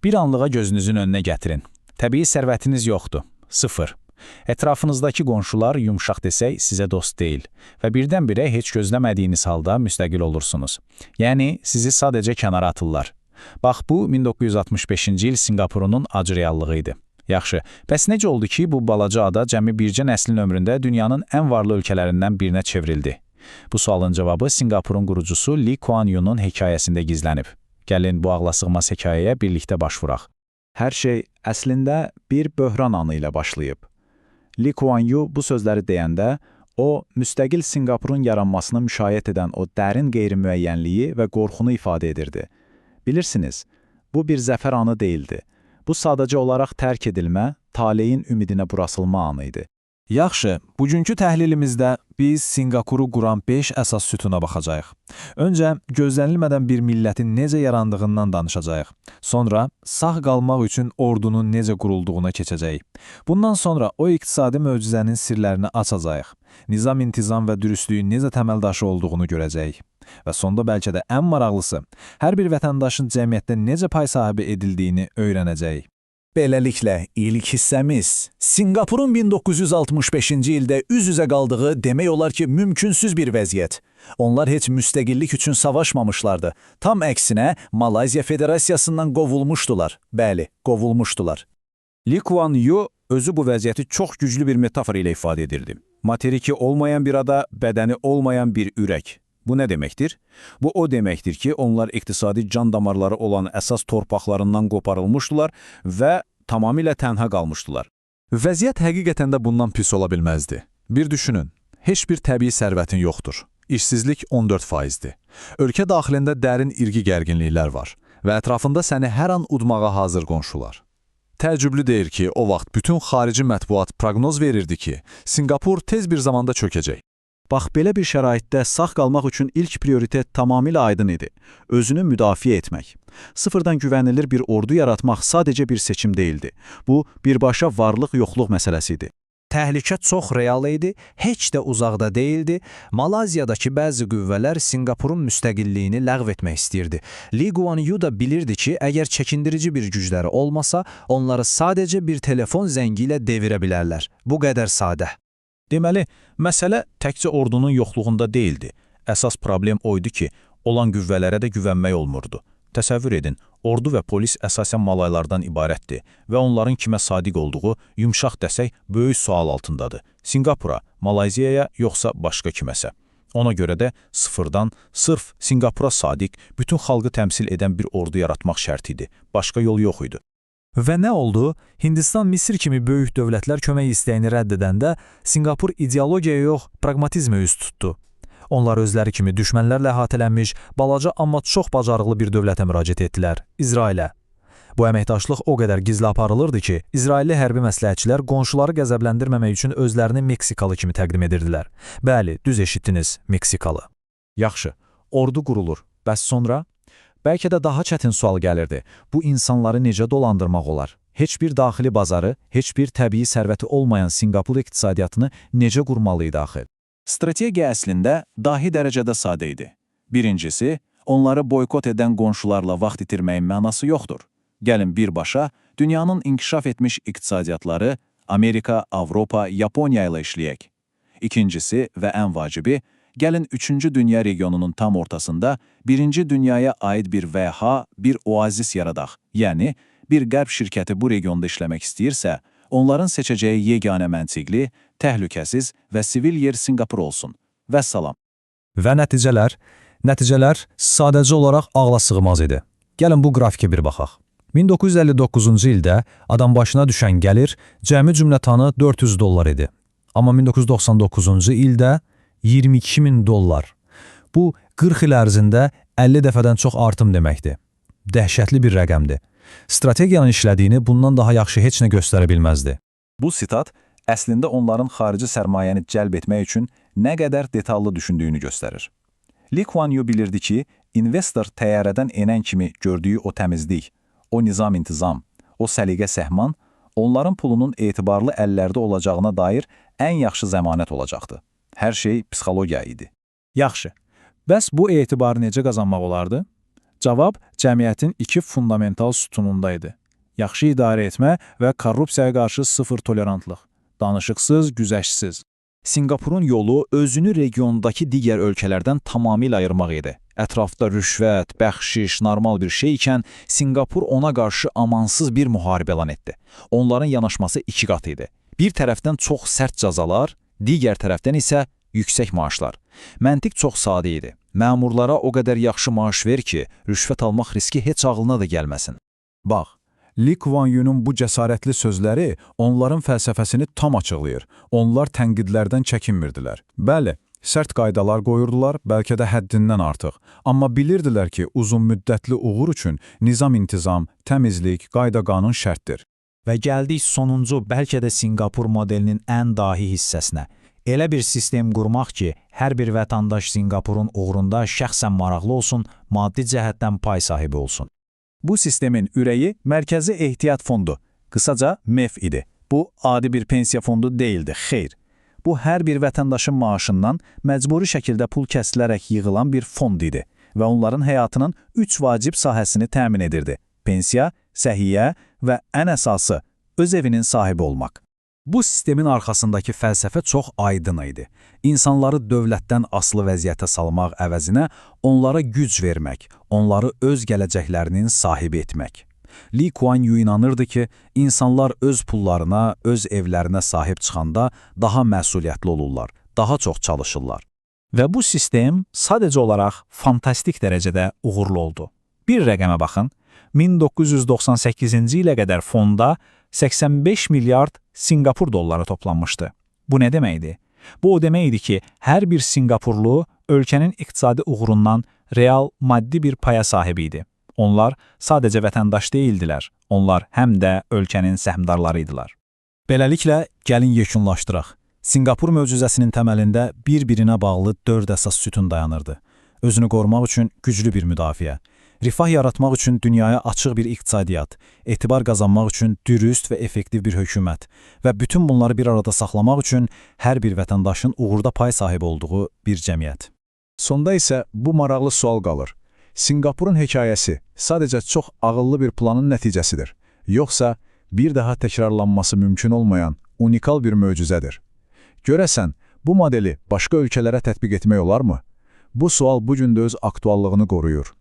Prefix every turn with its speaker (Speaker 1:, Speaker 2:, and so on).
Speaker 1: Bir anlığa gözünüzün önünə gətirin. Təbii sərvətiniz yoxdur. Sıfır. Ətrafınızdakı qonşular, yumşaq desək, sizə dost deyil və birdən-birə heç gözləmədiyiniz halda müstəqil olursunuz. Yəni, sizi sadəcə kənara atırlar. Bax, bu 1965-ci il Singapurunun acı reallığı idi. Yaxşı, bəs necə oldu ki, bu balaca ada cəmi bircə nəslin ömründə dünyanın ən varlı ölkələrindən birinə çevrildi? Bu sualın cavabı Singapurun qurucusu Lee Kuan Yew'nun hekayəsində gizlənib. Gəlin bu ağlasığmaz hekayəyə birlikdə baş vuraq. Hər şey əslində bir böhran anı ilə başlayıb. Lee Kuan Yew bu sözləri deyəndə, o, müstəqil Singapurun yaranmasını müşahidə edən o dərin qeyri-müəyyənliyi və qorxunu ifadə edirdi. Bilirsiniz, bu bir zəfər anı deyildi. Bu sadəcə olaraq tərk edilmə, taleyin ümidinə burasılma anı idi.
Speaker 2: Yaxşı, bugünkü təhlilimizdə biz Singapuru quran 5 əsas sütuna baxacağıq. Öncə, gözlənilmədən bir millətin necə yarandığından danışacağıq. Sonra, sağ qalmaq üçün ordunun necə qurulduğuna keçəcəyik. Bundan sonra o iqtisadi möcüzənin sirlərini açacağıq. Nizam-intizam və dürüstlüyün necə təməldaşı olduğunu görəcəyik. Və sonda bəlkə də ən maraqlısı, hər bir vətəndaşın cəmiyyətdə necə pay sahibi edildiyini öyrənəcəyik.
Speaker 1: Beləliklə, ilk hissəmiz Singapurun 1965-ci ildə üz-üzə qaldığı demək olar ki, mümkünsüz bir vəziyyət. Onlar heç müstəqillik üçün savaşmamışlardı. Tam əksinə, Malayziya Federasiyasından qovulmuşdular. Bəli, qovulmuşdular.
Speaker 3: Lee Kuan Yew özü bu vəziyyəti çox güclü bir metafor ilə ifadə edirdi. Materiki olmayan bir ada, bədəni olmayan bir ürək. Bu nə deməkdir? Bu o deməkdir ki, onlar iqtisadi can damarları olan əsas torpaqlarından qoparılmışdılar və tamamilə tənha qalmışdılar.
Speaker 2: Vəziyyət həqiqətən də bundan pis ola bilməzdi. Bir düşünün, heç bir təbii sərvətin yoxdur. İşsizlik 14%-dir. Ölkə daxilində dərin irqi gərginliklər var və ətrafında səni hər an udmağa hazır qonşular. Təəccüblü deyir ki, o vaxt bütün xarici mətbuat proqnoz verirdi ki, Singapur tez bir zamanda çökəcək.
Speaker 1: Bax, belə bir şəraitdə sağ qalmaq üçün ilk prioritet tamamilə aydın idi. Özünü müdafiə etmək. Sıfırdan güvənilir bir ordu yaratmaq sadəcə bir seçim deyildi. Bu, birbaşa varlıq-yoxluq məsələsi idi.
Speaker 4: Təhlükə çox real idi, heç də uzaqda deyildi. Malayziyadakı bəzi qüvvələr Singapurun müstəqilliyini ləğv etmək istəyirdi. Lee Kuan Yew da bilirdi ki, əgər çəkindirici bir gücləri olmasa, onları sadəcə bir telefon zəngi ilə devirə bilərlər. Bu qədər sadə.
Speaker 3: Deməli, məsələ təkcə ordunun yoxluğunda deyildi. Əsas problem oydu ki, olan qüvvələrə də güvənmək olmurdu. Təsəvvür edin, ordu və polis əsasən malaylardan ibarətdir və onların kimə sadiq olduğu, yumşaq desək, böyük sual altındadır. Singapura, Malayziyaya yoxsa başqa kiməsə. Ona görə də sıfırdan, sırf Singapura sadiq, bütün xalqı təmsil edən bir ordu yaratmaq şərt idi. Başqa yol yox idi.
Speaker 2: Və nə oldu? Hindistan, Misir kimi böyük dövlətlər kömək istəyini rədd edəndə Singapur ideologiyaya yox, praqmatizmə üz tutdu. Onlar özləri kimi düşmənlərlə əhatələnmiş, balaca amma çox bacarıqlı bir dövlətə müraciət etdilər, İsrailə. Bu əməkdaşlıq o qədər gizli aparılırdı ki, İsrailli hərbi məsləhətçilər qonşuları qəzəbləndirməmək üçün özlərini Meksikalı kimi təqdim edirdilər. Bəli, düz eşitdiniz, Meksikalı.
Speaker 1: Yaxşı, ordu qurulur. Bəs sonra? Bəlkə də daha çətin sual gəlirdi. Bu insanları necə dolandırmaq olar? Heç bir daxili bazarı, heç bir təbii sərvəti olmayan Singapur iqtisadiyyatını necə qurmalıydı axı? Strategiya əslində dahi dərəcədə sadə idi. Birincisi, onları boykot edən qonşularla vaxt itirməyin mənası yoxdur. Gəlin birbaşa dünyanın inkişaf etmiş iqtisadiyyatları Amerika, Avropa, Yaponiya ilə işləyək. İkincisi və ən vacibi, gəlin 3-cü dünya regionunun tam ortasında 1-ci dünyaya aid bir VH, bir oazis yaradaq. Yəni, bir qərb şirkəti bu regionda işləmək istəyirsə, onların seçəcəyi yeganə məntiqli, təhlükəsiz və sivil yer Singapur olsun. Vəssalam.
Speaker 2: Və nəticələr? Nəticələr sadəcə olaraq ağla sığmaz idi. Gəlin bu qrafikə bir baxaq. 1959-cu ildə adam başına düşən gəlir cəmi cümlətanı $400 idi. Amma 1999-cu ildə $22.000. Bu, 40 il ərzində 50 dəfədən çox artım deməkdir. Dəhşətli bir rəqəmdir. Strategiyanın işlədiyini bundan daha yaxşı heç nə göstərə bilməzdi.
Speaker 1: Bu sitat əslində onların xarici sərmayəni cəlb etmək üçün nə qədər detallı düşündüyünü göstərir. Lee Kuan Yew bilirdi ki, investor təyyarədən enən kimi gördüyü o təmizlik, o nizam-intizam, o səliqə-səhman, onların pulunun etibarlı əllərdə olacağına dair ən yaxşı zəmanət olacaqdı. Hər şey psixologiya idi.
Speaker 3: Yaxşı, bəs bu etibarı necə qazanmaq olardı?
Speaker 2: Cavab cəmiyyətin iki fundamental sütununda idi. Yaxşı idarə etmə və korrupsiyaya qarşı sıfır tolerantlıq. Danışıqsız, güzəştsiz.
Speaker 3: Sinqapurun yolu özünü regiondakı digər ölkələrdən tamamilə ayırmaq idi. Ətrafda rüşvət, bəxşiş, normal bir şey ikən Sinqapur ona qarşı amansız bir müharibə elan etdi. Onların yanaşması iki qat idi. Bir tərəfdən çox sərt cəzalar, digər tərəfdən isə yüksək maaşlar. Məntiq çox sadə idi. Məmurlara o qədər yaxşı maaş ver ki, rüşvət almaq riski heç ağlına da gəlməsin.
Speaker 2: Bax, Lee Kuan Yew'nun bu cəsarətli sözləri onların fəlsəfəsini tam açıqlayır. Onlar tənqidlərdən çəkinmirdilər. Bəli, sərt qaydalar qoyurdular, bəlkə də həddindən artıq. Amma bilirdilər ki, uzun müddətli uğur üçün nizam-intizam, təmizlik, qayda-qanun şərtdir.
Speaker 1: Və gəldik sonuncu, bəlkə də Sinqapur modelinin ən dahi hissəsinə. Elə bir sistem qurmaq ki, hər bir vətəndaş Sinqapurun uğrunda şəxsən maraqlı olsun, maddi cəhətdən pay sahibi olsun.
Speaker 3: Bu sistemin ürəyi Mərkəzi Ehtiyat Fondu, qısaca MEF idi. Bu, adi bir pensiya fondu deyildi, xeyr. Bu, hər bir vətəndaşın maaşından məcburi şəkildə pul kəsilərək yığılan bir fond idi və onların həyatının 3 vacib sahəsini təmin edirdi. Pensiya, səhiyyə və ən əsası, öz evinin sahibi olmaq.
Speaker 4: Bu sistemin arxasındakı fəlsəfə çox aydın idi. İnsanları dövlətdən asılı vəziyyətə salmaq əvəzinə onlara güc vermək, onları öz gələcəklərinin sahibi etmək. Lee Kuan Yew inanırdı ki, insanlar öz pullarına, öz evlərinə sahib çıxanda daha məsuliyyətli olurlar, daha çox çalışırlar.
Speaker 1: Və bu sistem sadəcə olaraq fantastik dərəcədə uğurlu oldu. Bir rəqəmə baxın, 1998-ci ilə qədər fonda 85 milyard Sinqapur dolları toplanmışdı. Bu nə deməkdir? Bu o demək idi ki, hər bir Sinqapurlu ölkənin iqtisadi uğurundan real maddi bir paya sahibi idi. Onlar sadəcə vətəndaş deyildilər, onlar həm də ölkənin səhmdarları idilər.
Speaker 3: Beləliklə, gəlin yekunlaşdıraq. Sinqapur möcüzəsinin təməlində bir-birinə bağlı 4 əsas sütun dayanırdı. Özünü qorumaq üçün güclü bir müdafiə, rifah yaratmaq üçün dünyaya açıq bir iqtisadiyyat, etibar qazanmaq üçün dürüst və effektiv bir hökumət və bütün bunları bir arada saxlamaq üçün hər bir vətəndaşın uğurda pay sahibi olduğu bir cəmiyyət.
Speaker 2: Sonda isə bu maraqlı sual qalır. Sinqapurun hekayəsi sadəcə çox ağıllı bir planın nəticəsidir, yoxsa bir daha təkrarlanması mümkün olmayan unikal bir möcüzədir? Görəsən, bu modeli başqa ölkələrə tətbiq etmək olarmı? Bu sual bu gün də öz aktuallığını qoruyur.